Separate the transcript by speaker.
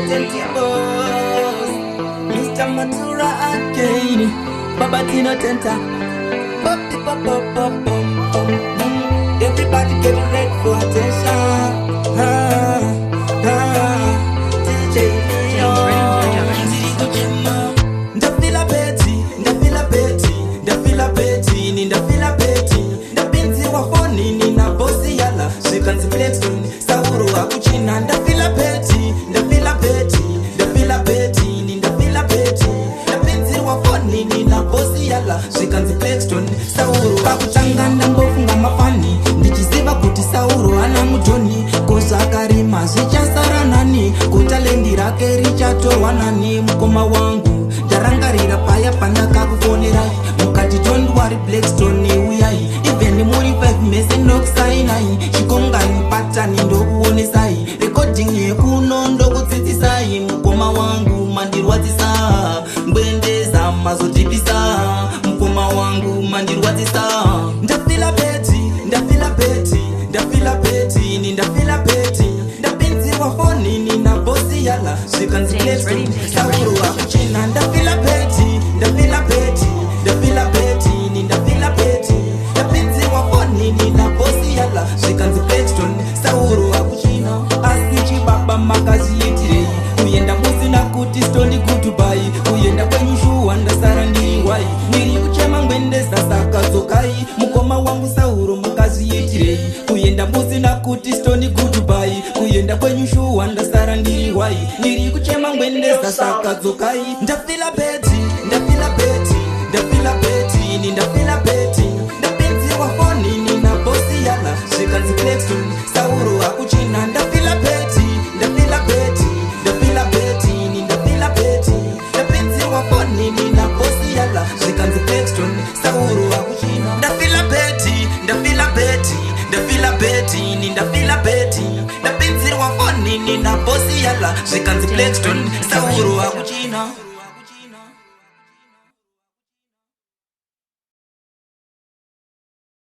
Speaker 1: attentive boss. Mr. Matura again. Baba Tino Tenta. Pop the pop pop pop pop pop. Everybody getting ready for attention. DJ Ndafila beti, ndafila beti, ndafila beti, ndafila beti. Ndapinzi wa phone nina bosi yala. Shikanzi Flexstone, Sauro akuchina. Ndafila beti, ndafila beti, ndafila beti, ndafila beti. Ndapinzi wa phone nina bosi yala. Shikanzi Flexstone, Sauro akuchanganda mbofunga mafani. Ndichiziva kuti Sauro ana mutoni. Kosa karima zichasara nani. Kutalendi rake richatorwa nani. Mukoma wangu ndarangarira paya pandakakufonera. Mukati don't worry Blackstone uyai. Even muri 5 mese nokusainai. Chikongani patani ndokuonesai. Recording yekuno ndokutsitisai. Mukoma wangu mandirwadzisa. Mbwendeza mazodipisa. Mukoma wangu mandirwadzisa. Ndafila beti, ndafila beti, ndafila beti, ndafila beti. Ndapinziwa phone nina bosi yala. Shikanzi Flexstone, Sauro akuchina. Ndafila beti, ndafila beti, ndafila beti, ndafila beti. Ndapinziwa phone nina bosi yala. Shikanzi Flexstone, Sauro akuchina. Asichi baba makazi yitirei. Uyenda musina kuti stoni kutubai. Uyenda kwenyu shuwa ndasara ndiri wai. Niri kuchema ngwendesa saka zokai. Mukoma wangu Sauro makazi yitirei. Uyenda musina kuti stoni kutubai. Uyenda kwenyu shuwa ndasara ndiri wai. Niri kuchema ngwendesa saka zokai. Ndafila beti, ndafila beti, ndafila beti, ndafila beti. Ndapinziwa phone nina bosi yala. Shikanzi Flexstone, Sauro akuchina. Ndafila beti, ndafila beti, ndafila beti, ndafila beti. Ndapinziwa phone nina bosi yala. Shikanzi Flexstone, Sauro akuchina. Ndafila beti, ndafila beti, ndafila beti, ndafila beti. Ndapinziwa phone nina bosi yala. Shikanzi Flexstone, Sauro akuchina.